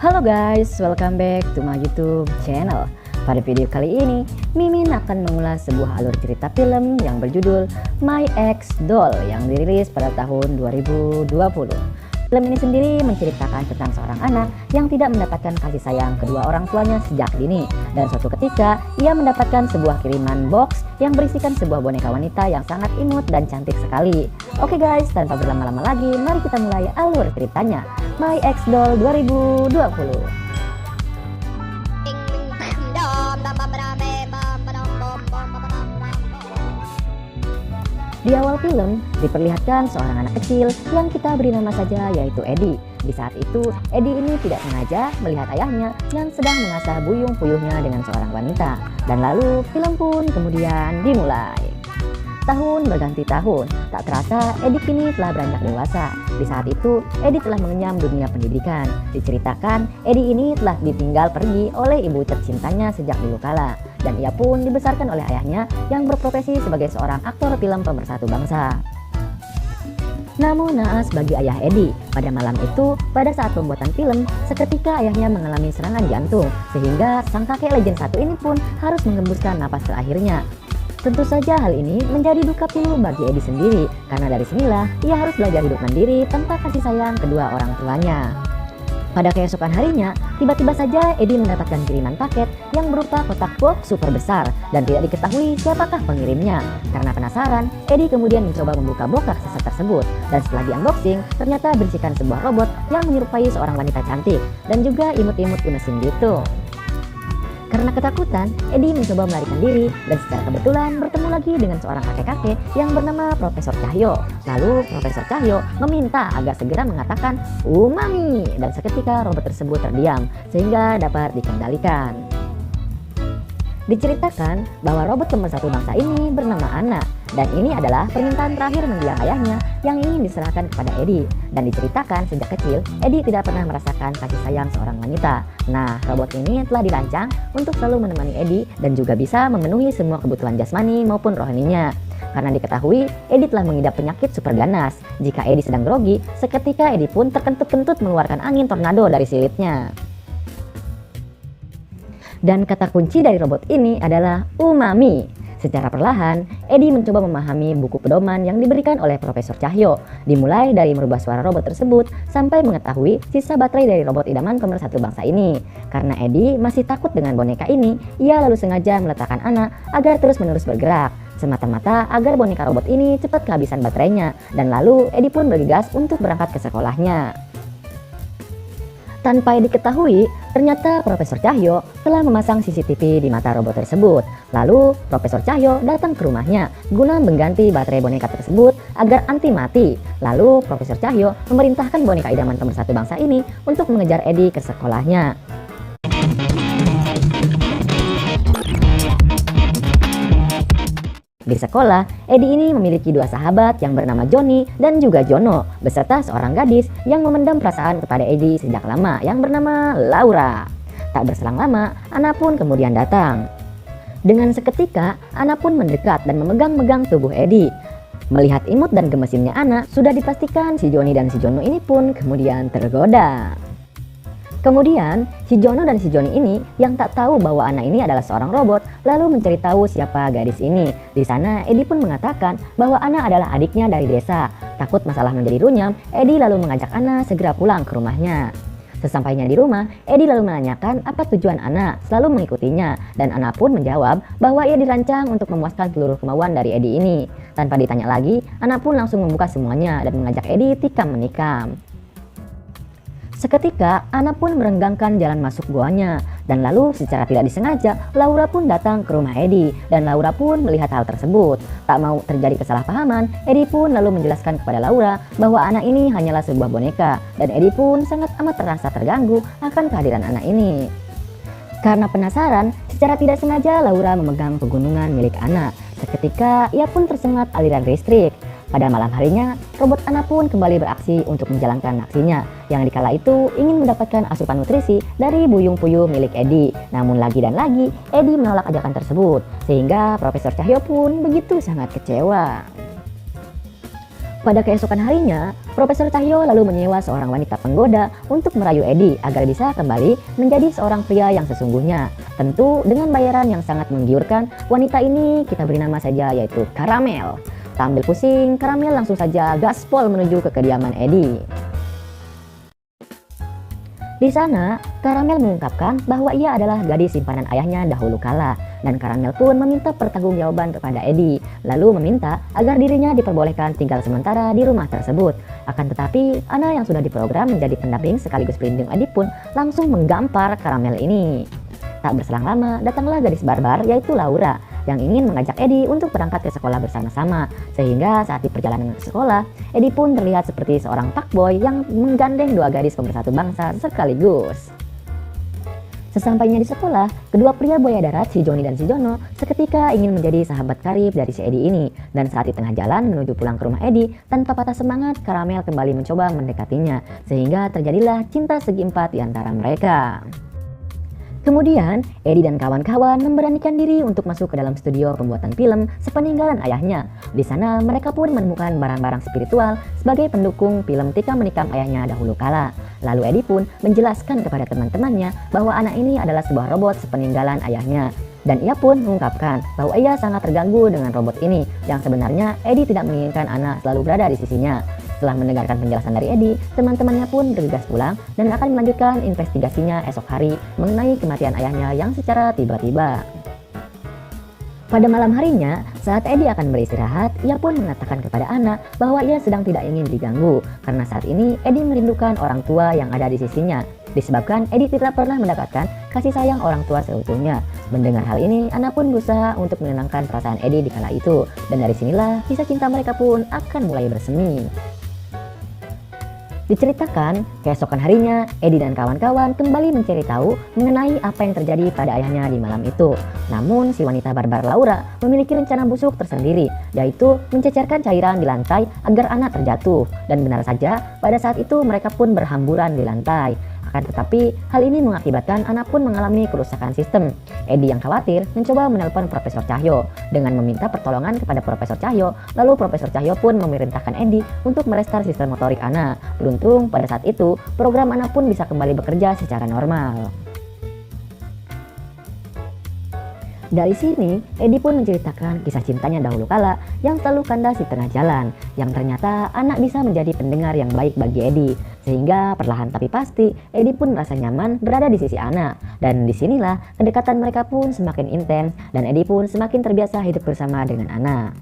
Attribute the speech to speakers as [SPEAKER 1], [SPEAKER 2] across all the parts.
[SPEAKER 1] Halo guys, welcome back to my YouTube channel. Pada video kali ini, Mimin akan mengulas sebuah alur cerita film yang berjudul My Ex Doll yang dirilis pada tahun 2020. Film ini sendiri menceritakan tentang seorang anak yang tidak mendapatkan kasih sayang kedua orang tuanya sejak dini. Dan suatu ketika, ia mendapatkan sebuah kiriman box yang berisikan sebuah boneka wanita yang sangat imut dan cantik sekali. Oke guys, tanpa berlama-lama lagi, mari kita mulai alur ceritanya. My Ex Doll 2020. Di awal film, diperlihatkan seorang anak kecil yang kita beri nama saja yaitu Eddie. Di saat itu, Eddie ini tidak sengaja melihat ayahnya yang sedang mengasah buyung puyuhnya dengan seorang wanita. Dan lalu, film pun kemudian dimulai. Tahun berganti tahun, tak terasa Eddie kini telah beranjak dewasa. Di saat itu, Eddie telah mengenyam dunia pendidikan. Diceritakan, Eddie ini telah ditinggal pergi oleh ibu tercintanya sejak dulu kala. Dan ia pun dibesarkan oleh ayahnya yang berprofesi sebagai seorang aktor film pemersatu bangsa. Namun naas bagi ayah Eddie, pada malam itu, pada saat pembuatan film, seketika ayahnya mengalami serangan jantung, sehingga sang kakek legend satu ini pun harus mengembuskan napas terakhirnya. Tentu saja hal ini menjadi duka pilu bagi Eddie sendiri, karena dari sinilah ia harus belajar hidup mandiri tanpa kasih sayang kedua orang tuanya. Pada keesokan harinya, tiba-tiba saja Eddie mendapatkan kiriman paket yang berupa kotak box super besar dan tidak diketahui siapakah pengirimnya. Karena penasaran, Eddie kemudian mencoba membuka box raksasa tersebut dan setelah di-unboxing, ternyata berisikan sebuah robot yang menyerupai seorang wanita cantik dan juga imut-imut unesin gitu. Karena ketakutan, Eddie mencoba melarikan diri dan secara kebetulan bertemu lagi dengan seorang kakek-kakek yang bernama Profesor Cahyo. Lalu Profesor Cahyo meminta agar segera mengatakan umami dan seketika robot tersebut terdiam sehingga dapat dikendalikan. Diceritakan bahwa robot pemersatu bangsa ini bernama Anna dan ini adalah permintaan terakhir mendiang ayahnya yang ingin diserahkan kepada Eddie. Dan diceritakan sejak kecil, Eddie tidak pernah merasakan kasih sayang seorang wanita. Nah, robot ini telah dirancang untuk selalu menemani Eddie dan juga bisa memenuhi semua kebutuhan jasmani maupun rohaninya. Karena diketahui, Eddie telah mengidap penyakit super ganas. Jika Eddie sedang grogi, seketika Eddie pun terkentut-kentut mengeluarkan angin tornado dari silitnya. Dan kata kunci dari robot ini adalah umami. Secara perlahan, Eddie mencoba memahami buku pedoman yang diberikan oleh Profesor Cahyo. Dimulai dari merubah suara robot tersebut sampai mengetahui sisa baterai dari robot idaman pemersatu bangsa ini. Karena Eddie masih takut dengan boneka ini, ia lalu sengaja meletakkan Anna agar terus-menerus bergerak. Semata-mata agar boneka robot ini cepat kehabisan baterainya. Dan lalu Eddie pun bergegas untuk berangkat ke sekolahnya. Tanpa diketahui, ternyata Profesor Cahyo telah memasang CCTV di mata robot tersebut. Lalu, Profesor Cahyo datang ke rumahnya guna mengganti baterai boneka tersebut agar anti mati. Lalu, Profesor Cahyo memerintahkan boneka idaman pemersatu bangsa ini untuk mengejar Eddie ke sekolahnya. Di sekolah, Eddie ini memiliki dua sahabat yang bernama Johnny dan juga Jono, beserta seorang gadis yang memendam perasaan kepada Eddie sejak lama yang bernama Laura. Tak berselang lama, Anna pun kemudian datang. Dengan seketika, Anna pun mendekat dan memegang-megang tubuh Eddie. Melihat imut dan gemesinnya Anna, sudah dipastikan si Johnny dan si Jono ini pun kemudian tergoda. Kemudian, si Jono dan si Johnny ini yang tak tahu bahwa Anna ini adalah seorang robot, lalu mencari tahu siapa gadis ini. Di sana, Eddie pun mengatakan bahwa Anna adalah adiknya dari desa. Takut masalah menjadi runyam, Eddie lalu mengajak Anna segera pulang ke rumahnya. Sesampainya di rumah, Eddie lalu menanyakan apa tujuan Anna, selalu mengikutinya. Dan Anna pun menjawab bahwa ia dirancang untuk memuaskan seluruh kemauan dari Eddie ini. Tanpa ditanya lagi, Anna pun langsung membuka semuanya dan mengajak Eddie tikam-menikam. Seketika, Anna pun merenggangkan jalan masuk goanya. Dan lalu secara tidak disengaja, Laura pun datang ke rumah Eddie. Dan Laura pun melihat hal tersebut. Tak mau terjadi kesalahpahaman, Eddie pun lalu menjelaskan kepada Laura bahwa Anna ini hanyalah sebuah boneka. Dan Eddie pun sangat amat terasa terganggu akan kehadiran Anna ini. Karena penasaran, secara tidak sengaja Laura memegang pegunungan milik Anna. Seketika, ia pun tersengat aliran listrik. Pada malam harinya, robot Anna pun kembali beraksi untuk menjalankan aksinya, yang dikala itu ingin mendapatkan asupan nutrisi dari buyung puyuh milik Eddie. Namun lagi dan lagi, Eddie menolak ajakan tersebut, sehingga Profesor Cahyo pun begitu sangat kecewa. Pada keesokan harinya, Profesor Cahyo lalu menyewa seorang wanita penggoda untuk merayu Edi agar bisa kembali menjadi seorang pria yang sesungguhnya. Tentu dengan bayaran yang sangat menggiurkan, wanita ini kita beri nama saja yaitu Karamel. Tak ambil pusing, Karamel langsung saja gaspol menuju ke kediaman Edi. Di sana, Karamel mengungkapkan bahwa ia adalah gadis simpanan ayahnya dahulu kala, dan Karamel pun meminta pertanggungjawaban kepada Edi, lalu meminta agar dirinya diperbolehkan tinggal sementara di rumah tersebut. Akan tetapi, Ana yang sudah diprogram menjadi pendamping sekaligus pelindung Edi pun langsung menggampar Karamel ini. Tak berselang lama, datanglah gadis barbar yaitu Laura yang ingin mengajak Edi untuk berangkat ke sekolah bersama-sama. Sehingga saat di perjalanan ke sekolah, Edi pun terlihat seperti seorang fuckboy yang menggandeng dua gadis pemersatu bangsa sekaligus. Sesampainya di sekolah, kedua pria buaya darat si Joni dan si Jono seketika ingin menjadi sahabat karib dari si Edi ini. Dan saat di tengah jalan menuju pulang ke rumah Edi, tanpa patah semangat, Karamel kembali mencoba mendekatinya. Sehingga terjadilah cinta segi empat di antara mereka. Kemudian, Edi dan kawan-kawan memberanikan diri untuk masuk ke dalam studio pembuatan film sepeninggalan ayahnya. Di sana, mereka pun menemukan barang-barang spiritual sebagai pendukung film Tika menikam ayahnya dahulu kala. Lalu Edi pun menjelaskan kepada teman-temannya bahwa anak ini adalah sebuah robot sepeninggalan ayahnya. Dan ia pun mengungkapkan bahwa ia sangat terganggu dengan robot ini, yang sebenarnya Edi tidak menginginkan anak selalu berada di sisinya. Setelah mendengarkan penjelasan dari Edi, teman-temannya pun bergegas pulang dan akan melanjutkan investigasinya esok hari mengenai kematian ayahnya yang secara tiba-tiba. Pada malam harinya, saat Edi akan beristirahat, ia pun mengatakan kepada Ana bahwa ia sedang tidak ingin diganggu karena saat ini Edi merindukan orang tua yang ada di sisinya. Disebabkan Edi tidak pernah mendapatkan kasih sayang orang tua seutuhnya. Mendengar hal ini, Ana pun berusaha untuk menenangkan perasaan Edi di kala itu. Dan dari sinilah kisah cinta mereka pun akan mulai bersemi. Diceritakan, keesokan harinya, Edi dan kawan-kawan kembali mencari tahu mengenai apa yang terjadi pada ayahnya di malam itu. Namun, si wanita barbar Laura memiliki rencana busuk tersendiri, yaitu mencecerkan cairan di lantai agar anak terjatuh. Dan benar saja, pada saat itu mereka pun berhamburan di lantai. Akan tetapi, hal ini mengakibatkan anak pun mengalami kerusakan sistem. Edi yang khawatir mencoba menelpon Profesor Cahyo dengan meminta pertolongan kepada Profesor Cahyo. Lalu Profesor Cahyo pun memerintahkan Edi untuk merestart sistem motorik Ana. Beruntung pada saat itu, program Ana pun bisa kembali bekerja secara normal. Dari sini, Edi pun menceritakan kisah cintanya dahulu kala yang selalu kandas di tengah jalan, yang ternyata anak bisa menjadi pendengar yang baik bagi Edi. Sehingga perlahan tapi pasti, Edi pun merasa nyaman berada di sisi Ana. Dan disinilah kedekatan mereka pun semakin intens dan Edi pun semakin terbiasa hidup bersama dengan Ana.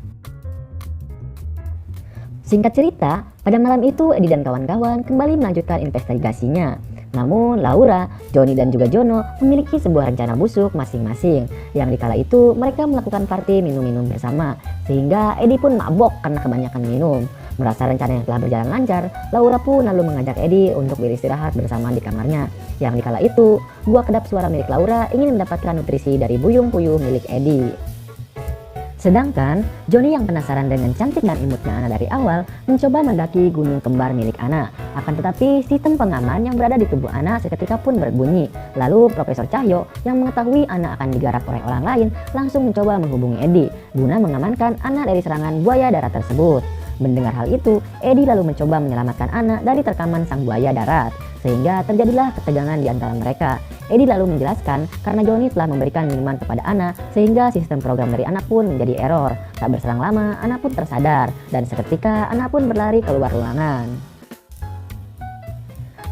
[SPEAKER 1] Singkat cerita, pada malam itu Edi dan kawan-kawan kembali melanjutkan investigasinya. Namun Laura, Joni dan juga Jono memiliki sebuah rencana busuk masing-masing. Yang dikala itu mereka melakukan party minum-minum bersama. Sehingga Edi pun mabok karena kebanyakan minum. Merasa rencana yang telah berjalan lancar, Laura pun lalu mengajak Edi untuk beristirahat bersama di kamarnya. Yang dikala itu, buah kedap suara milik Laura ingin mendapatkan nutrisi dari buyung puyuh milik Edi. Sedangkan Joni yang penasaran dengan cantik dan imutnya Ana dari awal mencoba mendaki gunung kembar milik Ana. Akan tetapi sistem pengaman yang berada di tubuh Ana seketika pun berbunyi. Lalu Profesor Cahyo yang mengetahui Ana akan digarap oleh orang lain langsung mencoba menghubungi Edi guna mengamankan Ana dari serangan buaya darat tersebut. Mendengar hal itu, Edi lalu mencoba menyelamatkan Ana dari terkaman sang buaya darat. Sehingga terjadilah ketegangan di antara mereka. Edi lalu menjelaskan karena Joni telah memberikan minuman kepada Ana sehingga sistem program dari Ana pun menjadi error. Tak berselang lama, Ana pun tersadar dan seketika Ana pun berlari keluar ruangan.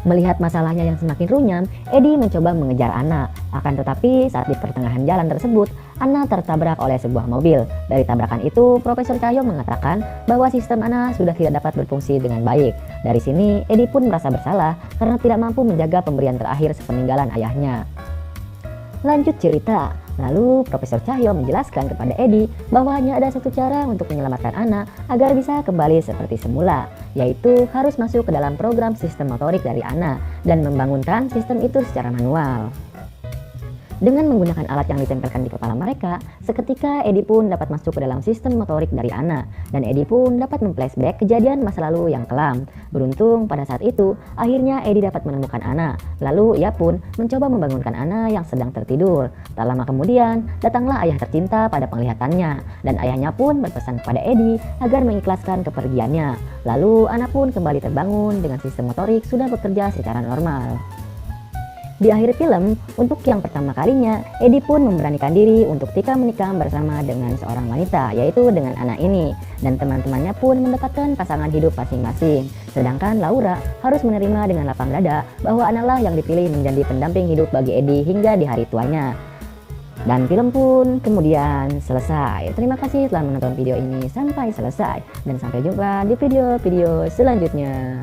[SPEAKER 1] Melihat masalahnya yang semakin runyam, Edi mencoba mengejar Ana. Akan tetapi saat di pertengahan jalan tersebut, Ana tertabrak oleh sebuah mobil. Dari tabrakan itu, Profesor Cahyo mengatakan bahwa sistem Ana sudah tidak dapat berfungsi dengan baik. Dari sini, Edi pun merasa bersalah karena tidak mampu menjaga pemberian terakhir sepeninggalan ayahnya. Lanjut cerita. Lalu Profesor Cahyo menjelaskan kepada Edi bahwa hanya ada satu cara untuk menyelamatkan Ana agar bisa kembali seperti semula, yaitu harus masuk ke dalam program sistem motorik dari Ana dan membangunkan sistem itu secara manual. Dengan menggunakan alat yang ditempelkan di kepala mereka, seketika Eddie pun dapat masuk ke dalam sistem motorik dari Anna, dan Eddie pun dapat memflashback kejadian masa lalu yang kelam. Beruntung pada saat itu, akhirnya Eddie dapat menemukan Anna. Lalu ia pun mencoba membangunkan Anna yang sedang tertidur. Tak lama kemudian, datanglah ayah tercinta pada penglihatannya, dan ayahnya pun berpesan kepada Eddie agar mengikhlaskan kepergiannya. Lalu Anna pun kembali terbangun dengan sistem motorik sudah bekerja secara normal. Di akhir film, untuk yang pertama kalinya, Eddie pun memberanikan diri untuk menikah bersama dengan seorang wanita, yaitu dengan Anna ini. Dan teman-temannya pun mendapatkan pasangan hidup masing-masing. Sedangkan Laura harus menerima dengan lapang dada bahwa Anna lah yang dipilih menjadi pendamping hidup bagi Eddie hingga di hari tuanya. Dan film pun kemudian selesai. Terima kasih telah menonton video ini sampai selesai. Dan sampai jumpa di video-video selanjutnya.